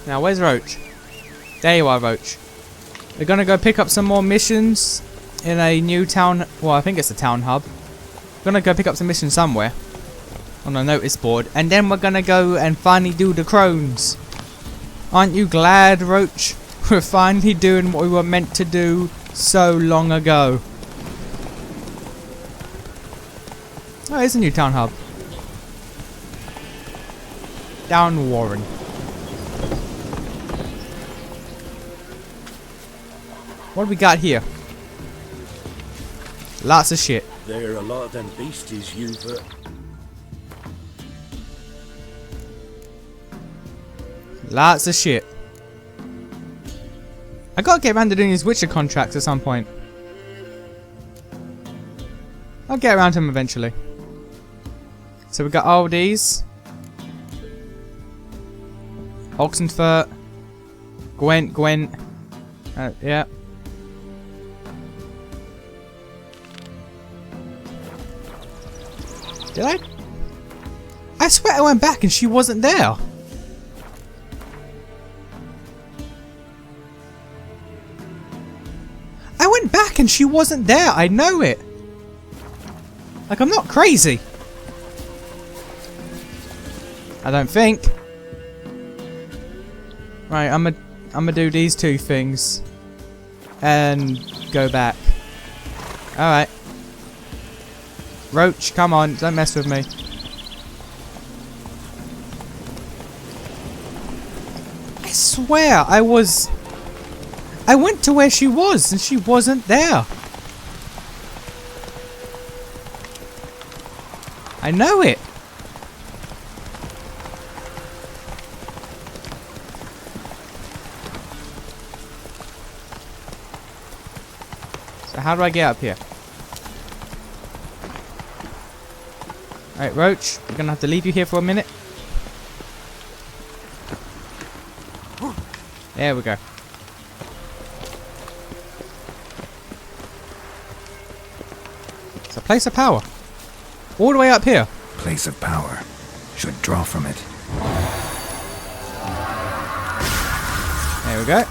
Now, where's Roach? There you are, Roach. We're gonna go pick up some more missions in a new town. Well, I think it's a town hub. We're gonna go pick up some missions somewhere on a notice board, and then we're gonna go and finally do the Crones. Aren't you glad, Roach? We're finally doing what we were meant to do so long ago. Oh, it's a new town hub. Down Warren. What do we got here? Lots of shit. There are a lot of them beasties you've... Lots of shit. I gotta get around to doing these Witcher contracts at some point. I'll get around to them eventually. So we got all these. Oxenfurt. Gwent. Yeah. Did I? I swear I went back and she wasn't there. I went back and she wasn't there. I know it. Like, I'm not crazy. I don't think. Right, I'm gonna do these two things and go back. All right. Roach, come on, don't mess with me. I swear I went to where she was and she wasn't there. I know it. So how do I get up here? Alright, Roach, we're gonna have to leave you here for a minute. There we go. It's a place of power. All the way up here. Place of power. Should draw from it. There we go.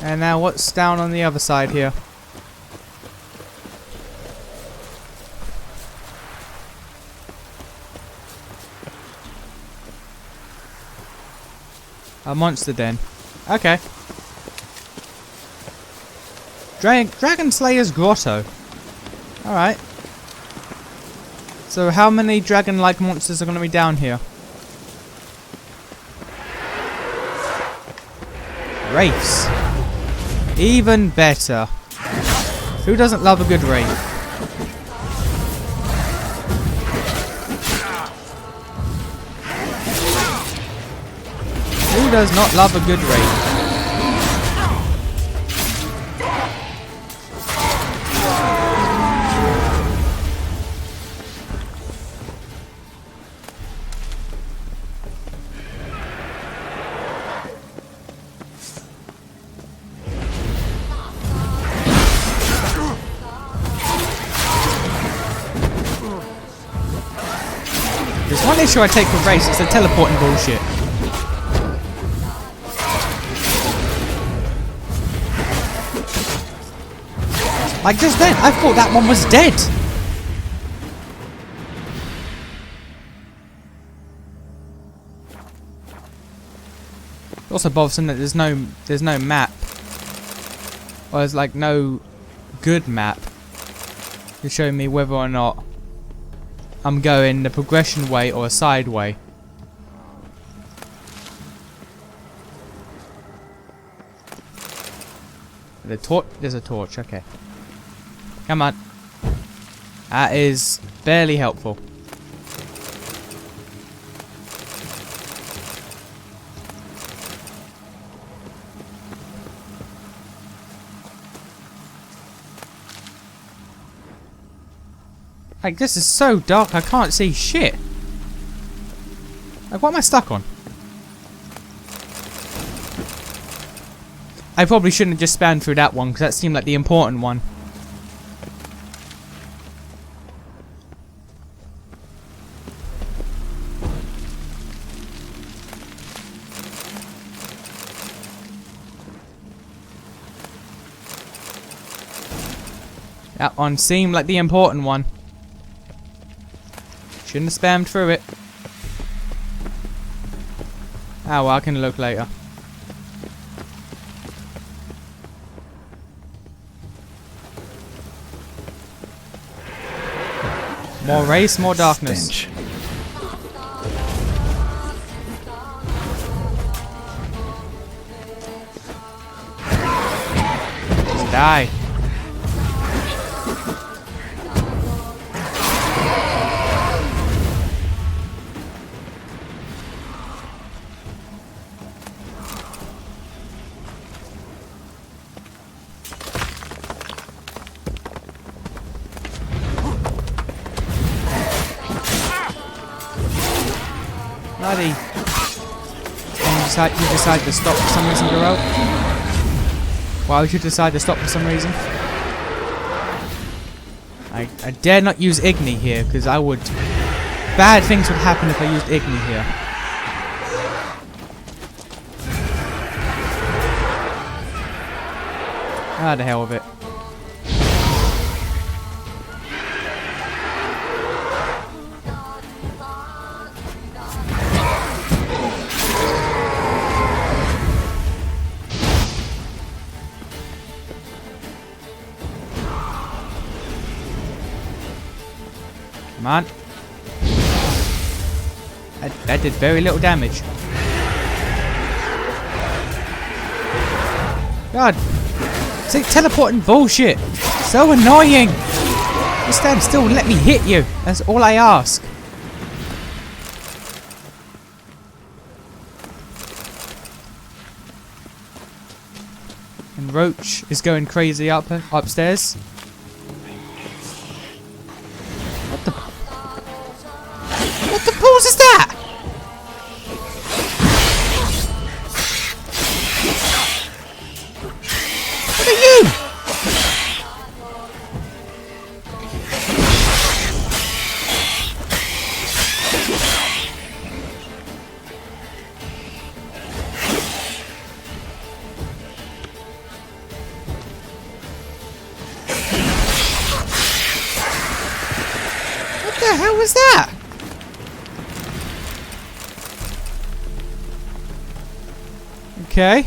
And now what's down on the other side here? A monster den. Okay. Dragon Slayer's Grotto. Alright. So how many dragon-like monsters are going to be down here? Wraiths. Even better. Who doesn't love a good wraith? Who does not love a good wraith? There's one issue I take with wraiths, it's the teleporting bullshit. Like just then, I thought that one was dead. It also bothersome that there's no map, or there's like no good map to show me whether or not I'm going the progression way or a side way. There's a torch. Okay. Come on. That is barely helpful. Like, this is so dark, I can't see shit. Like, what am I stuck on? I probably shouldn't have just spanned through that one, because that seemed like the important one. That one seemed like the important one. Shouldn't have spammed through it. Oh well, I can look later. More race, more darkness. Stench. Just die. Bloody. You decide to stop for some reason, Garou? Why would you decide to stop for some reason? I dare not use Igni here, because I would... Bad things would happen if I used Igni here. Ah, the hell with it. Come on. That did very little damage. God. It's like teleporting bullshit. So annoying. Just stand still and let me hit you. That's all I ask. And Roach is going crazy upstairs. What the balls is that? What are you? What the hell was that? Okay.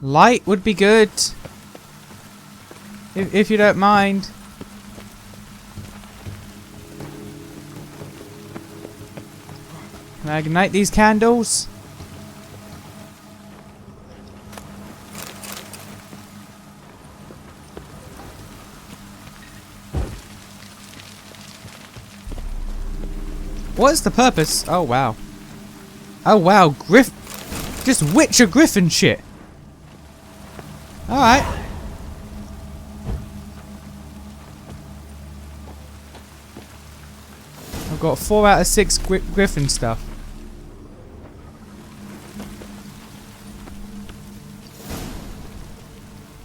Light would be good. If you don't mind. Can I ignite these candles? What's the purpose? Oh wow. Oh wow, just Witcher Griffin shit. Alright. I've got 4 out of 6 Griffin stuff.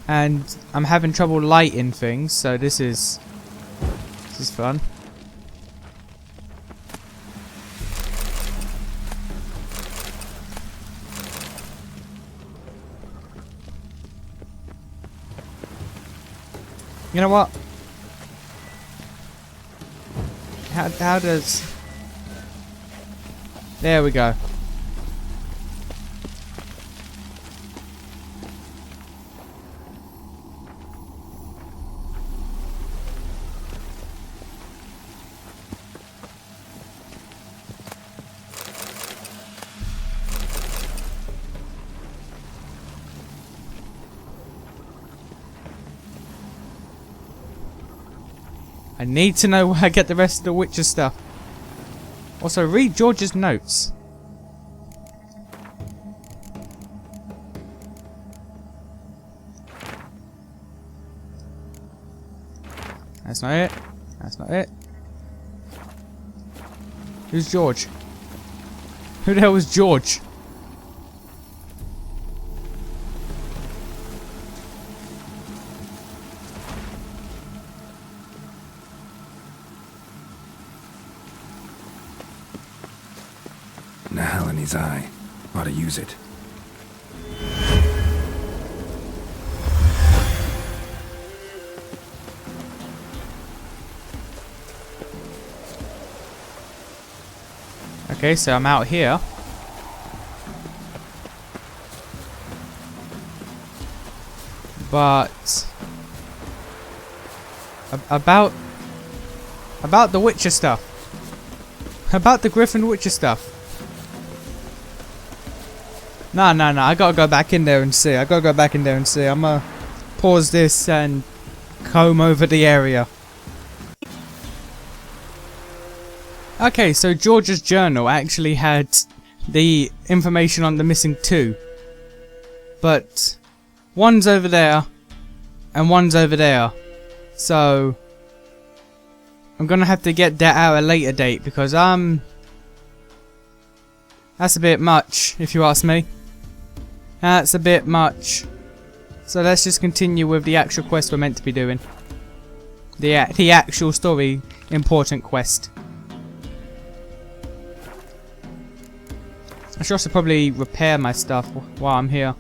And I'm having trouble lighting things, so this is fun. You know what? How does... There we go. I need to know where I get the rest of the Witcher stuff. Also, read George's notes. That's not it. That's not it. Who's George? Who the hell is George? Nahal in his eye. Ought to use it. Okay, so I'm out here. But about the Witcher stuff. About the Griffin Witcher stuff. Nah, I gotta go back in there and see. I'm gonna pause this and comb over the area. Okay, so George's journal actually had the information on the missing two. But one's over there and one's over there. So I'm gonna have to get that out at a later date because that's a bit much, if you ask me. That's a bit much. So let's just continue with the actual quest we're meant to be doing. The actual story important quest. I should also probably repair my stuff while I'm here.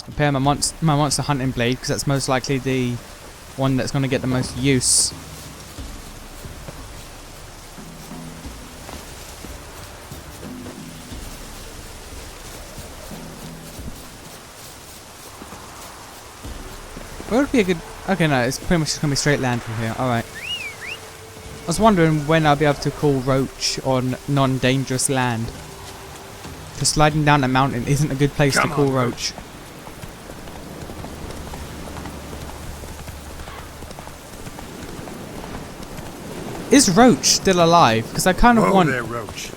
Repair my monster hunting blade because that's most likely the one that's going to get the most use. Where would be a good... Okay, no, it's pretty much just going to be straight land from here. Alright. I was wondering when I'll be able to call Roach on non-dangerous land. Because sliding down a mountain isn't a good place to call Roach. Is Roach still alive? Because I kind of want... There, Roach.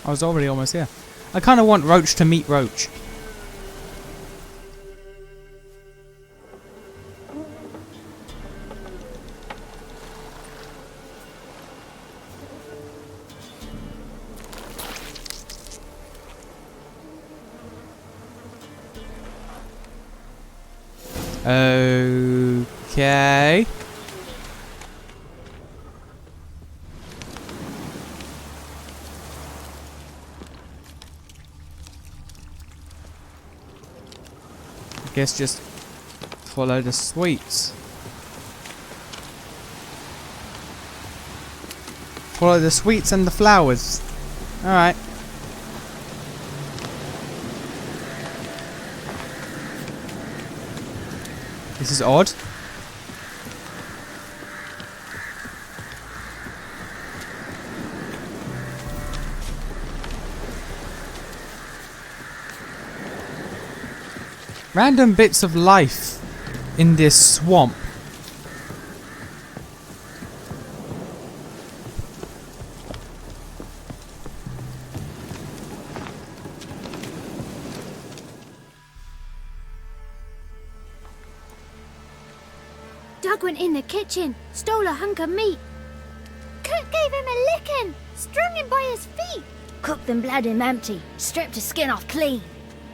I was already almost here. I kind of want Roach to meet Roach. Okay. I guess just follow the sweets. Follow the sweets and the flowers. Alright. This is odd. Random bits of life in this swamp. Doug went in the kitchen, stole a hunk of meat. Cook gave him a licking, strung him by his feet. Cooked and bled him empty, stripped his skin off clean.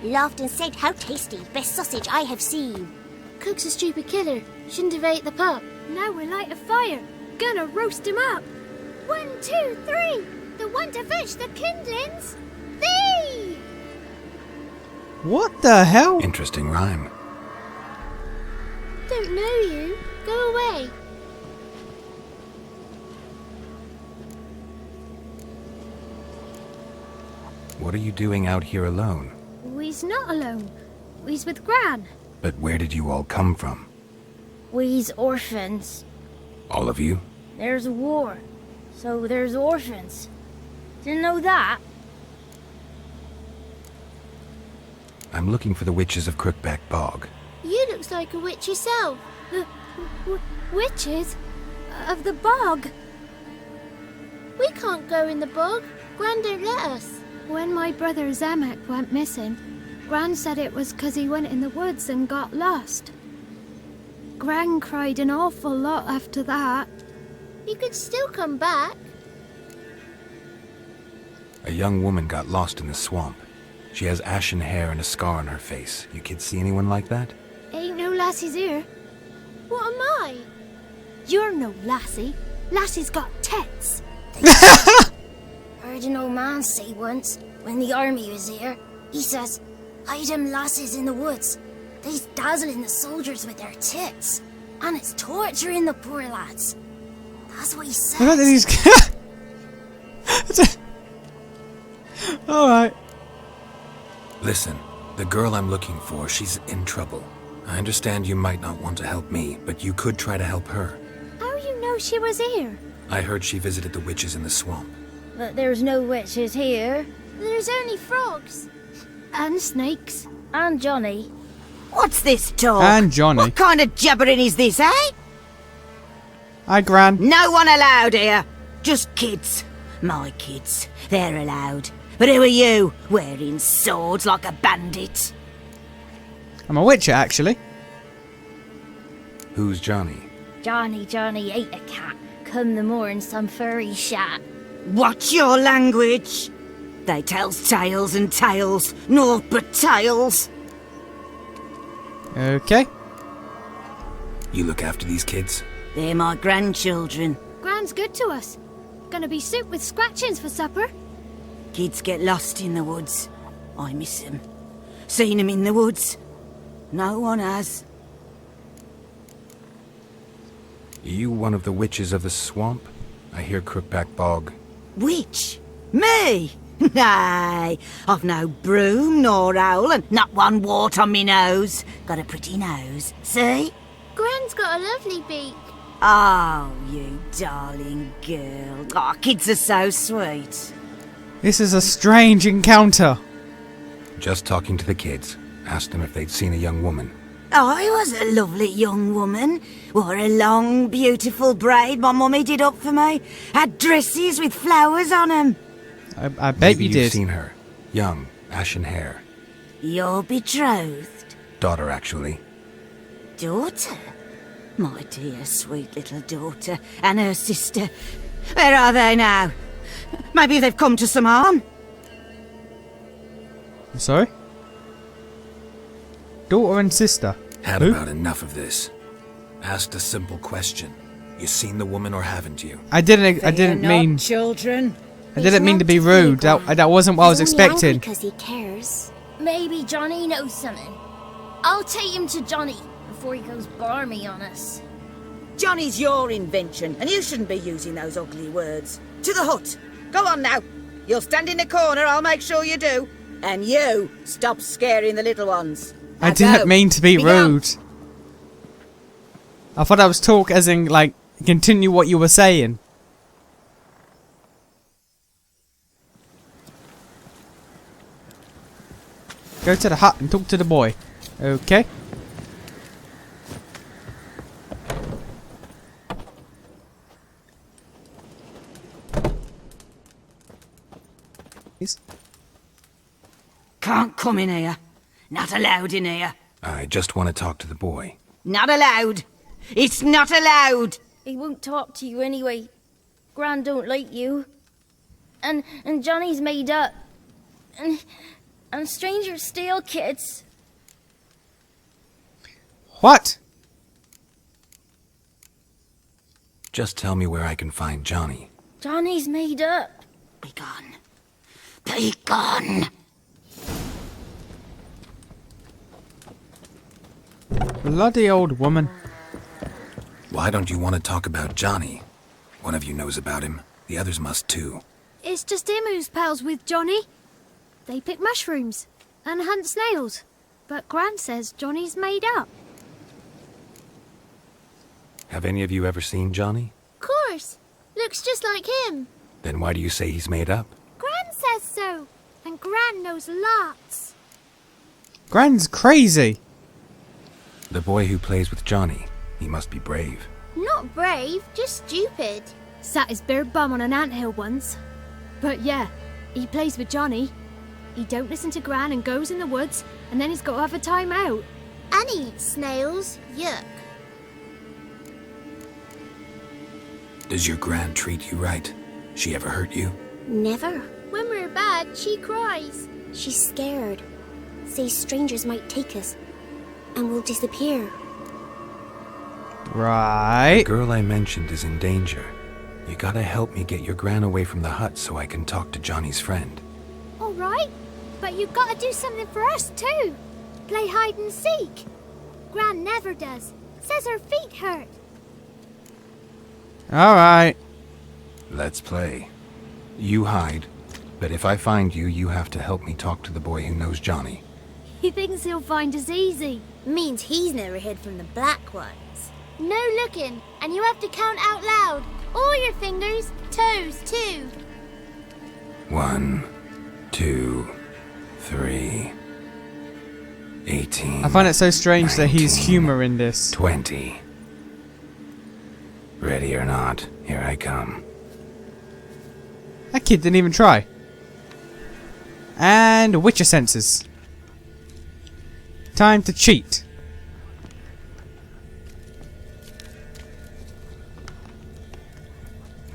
Laughed and said, "How tasty, best sausage I have seen." Cook's a stupid killer, shouldn't have ate the pup. Now we'll light a fire, gonna roast him up. 1, 2, 3, the one to fetch the kindlings. Thee! What the hell? Interesting rhyme. Don't know you. Go away. What are you doing out here alone? We's not alone. We's with Gran. But where did you all come from? We's orphans. All of you? There's a war, so there's orphans. Didn't know that? I'm looking for the witches of Crookback Bog. You looks like a witch yourself. Witches? Of the bog? We can't go in the bog. Gran don't let us. When my brother Zamek went missing, Gran said it was 'cause he went in the woods and got lost. Gran cried an awful lot after that. He could still come back. A young woman got lost in the swamp. She has ashen hair and a scar on her face. You kids see anyone like that? Ain't no lassies here. What am I? You're no lassie. Lassie's got tits. Heard an old man say once, when the army was here, he says, "Hide them lasses in the woods. They's dazzling the soldiers with their tits. And it's torturing the poor lads. That's what he says. Look at these. Alright. Listen, the girl I'm looking for, she's in trouble. I understand you might not want to help me, but you could try to help her. How you know she was here? I heard she visited the witches in the swamp. But there's no witches here. There's only frogs. And snakes. And Johnny. What's this talk? And Johnny. What kind of jabbering is this, eh? Hi, Gran. No one allowed here. Just kids. My kids. They're allowed. But who are you, wearing swords like a bandit? I'm a witcher, actually. Who's Johnny? Johnny ate a cat. Come the more in some furry shat. Watch your language. They tells tales and tales, naught but tales. Okay. You look after these kids? They're my grandchildren. Gran's good to us. Gonna be soup with scratchings for supper. Kids get lost in the woods. I miss them. Seen them in the woods. No one has. You one of the witches of the swamp? I hear Crookback Bog. Witch? Me? Nay, I've no broom nor owl and not one wart on me nose. Got a pretty nose, see? Gran's got a lovely beak. Oh, you darling girl. Oh, kids are so sweet. This is a strange encounter. Just talking to the kids. Asked them if they'd seen a young woman. I was a lovely young woman. Wore a long, beautiful braid my mummy did up for me. Had dresses with flowers on 'em. I bet Maybe you you've did. seen her. Young, ashen hair. You're betrothed? Daughter, actually. Daughter? My dear, sweet little daughter. And her sister. Where are they now? Maybe they've come to some harm? I'm sorry? Daughter and sister. Had Who? about enough of this. Asked a simple question. You seen the woman or haven't you? I didn't mean. children. I didn't mean to be rude. That wasn't what I was He's only angry expecting. because he cares. Maybe Johnny knows something. I'll take him to Johnny before he goes barmy on us. Johnny's your invention, and you shouldn't be using those ugly words. To the hut. Go on now. You'll stand in the corner, I'll make sure you do. And you, stop scaring the little ones. I Now didn't go. mean to be gone. rude. I thought I was talk as in like continue what you were saying. Go to the hut and talk to the boy. Okay. Please. Can't come in here. Not allowed in here. I just want to talk to the boy. Not allowed. It's not allowed. He won't talk to you anyway. Gran don't like you. And Johnny's made up. And strangers steal kids. What? Just tell me where I can find Johnny. Johnny's made up. Be gone. Be gone. Bloody old woman. Why don't you want to talk about Johnny? One of you knows about him. The others must too. It's just him who's pals with Johnny. They pick mushrooms and hunt snails. But Gran says Johnny's made up. Have any of you ever seen Johnny? Course. Looks just like him. Then why do you say he's made up? Gran says so. And Gran knows lots. Gran's crazy. The boy who plays with Johnny, he must be brave. Not brave, just stupid. Sat his bare bum on an anthill once. But yeah, he plays with Johnny. He don't listen to Gran and goes in the woods, and then he's got to have a time out. And he eats snails. Yuck. Does your gran treat you right? She ever hurt you? Never. When we're bad, she cries. She's scared. Says strangers might take us. And we'll disappear. Right. The girl I mentioned is in danger. You gotta help me get your gran away from the hut so I can talk to Johnny's friend. All right, but you've got to do something for us too. Play hide and seek. Gran never does. Says her feet hurt. Alright. Let's play. You hide, but if I find you, you have to help me talk to the boy who knows Johnny. He thinks he'll find us easy. Means he's never hid from the black ones. No looking, and you have to count out loud. All your fingers, toes too. 1, 2, 3, 18. I find it so strange that he's 19, humour in this. 20. Ready or not, here I come. That kid didn't even try. And Witcher senses. Time to cheat.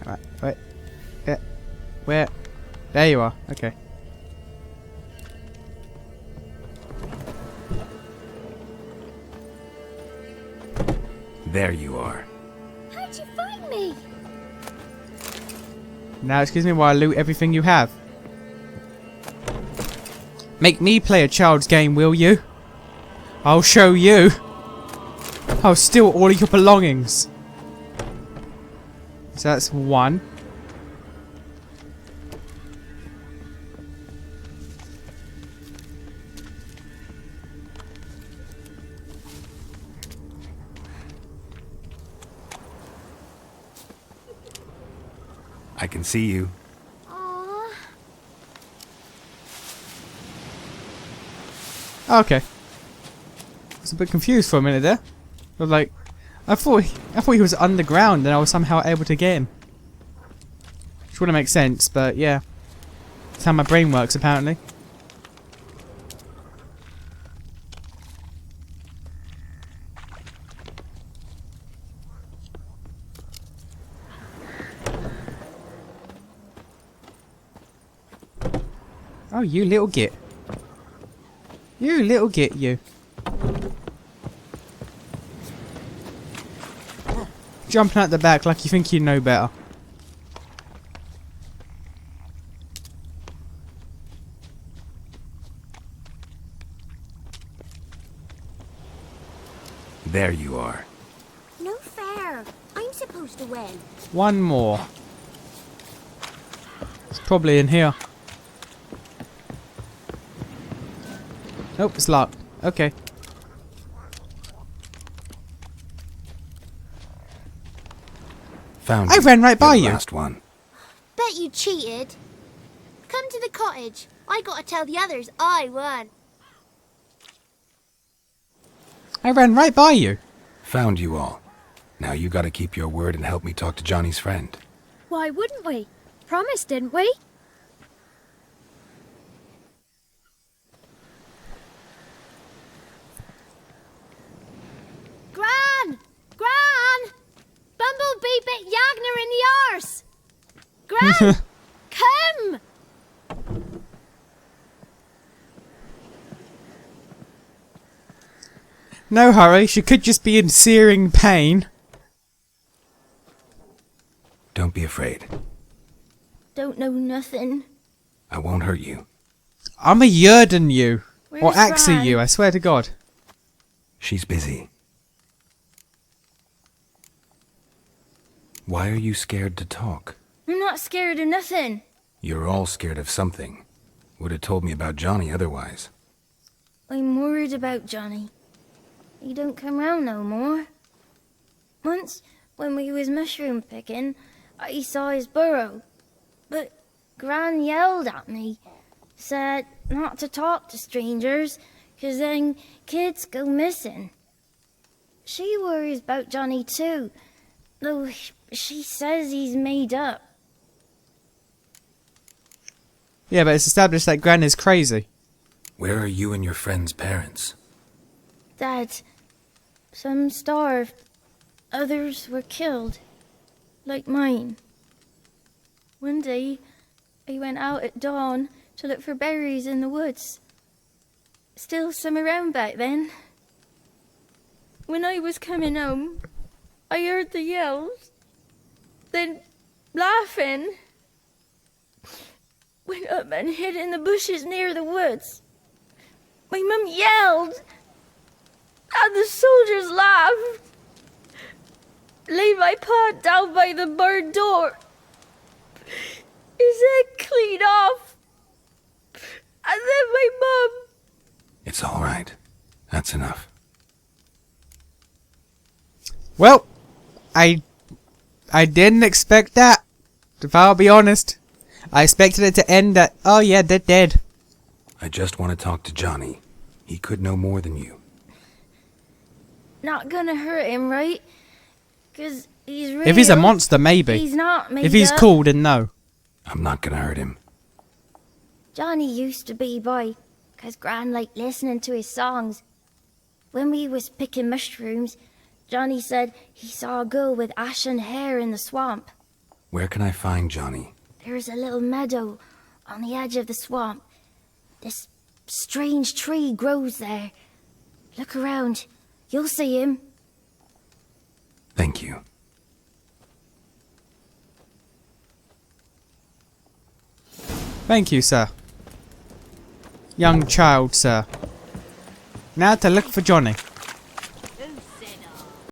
Alright, wait. Yeah. Where? There you are. Okay. There you are. How'd you find me? Now excuse me while I loot everything you have. Make me play a child's game, will you? I'll show you. I'll steal all of your belongings. So that's 1. I can see you. Aww. Okay. I was a bit confused for a minute there. But like, I thought he was underground and I was somehow able to get him. Which wouldn't make sense, but yeah. That's how my brain works apparently. Oh, you little git. You little git, you. Jumping out the back like you think you know better. There you are. No fair. I'm supposed to win. One more. It's probably in here. Nope, it's locked. Okay. Found I you. ran right by You're the you. Last one. Bet you cheated. Come to the cottage. I gotta tell the others I won. I ran right by you. Found you all. Now you gotta keep your word and help me talk to Johnny's friend. Why wouldn't we? Promised, didn't we? Gran! Gran! Bumblebee bit Yagner in the arse! Gran! Come! No hurry, she could just be in searing pain. Don't be afraid. Don't know nothing. I won't hurt you. I'm a Yerden you. Or Where's Axie Gran? you, I swear to God. She's busy. Why are you scared to talk? I'm not scared of nothing. You're all scared of something. Would have told me about Johnny otherwise. I'm worried about Johnny. He don't come round no more. Once, when we was mushroom picking, I saw his burrow. But Gran yelled at me, said not to talk to strangers, 'cause then kids go missing. She worries about Johnny too, though she says he's made up. Yeah, but it's established that Gran is crazy. Where are you and your friend's parents? Dad, some starved, others were killed, like mine. One day, I went out at dawn to look for berries in the woods. Still some around back then. When I was coming home, I heard the yells, then laughing. Went up and hid in the bushes near the woods. My mum yelled, And the soldiers laughed. Laid my pa down by the barn door. His head clean off. And then my mum. It's all right. That's enough. Well, I didn't expect that. If I'll be honest, I expected it to end at, oh yeah, they're dead. I just want to talk to Johnny. He could know more than you. Not gonna hurt him, right? 'Cause he's real. If he's a monster, maybe. He's not made If he's up. cool, then no. I'm not gonna hurt him. Johnny used to be boy, 'cause Gran liked listening to his songs. When we was picking mushrooms, Johnny said he saw a girl with ashen hair in the swamp. Where can I find Johnny? There's a little meadow on the edge of the swamp. This strange tree grows there. Look around. You'll see him. Thank you. Thank you, sir. Young child, sir. Now to look for Johnny.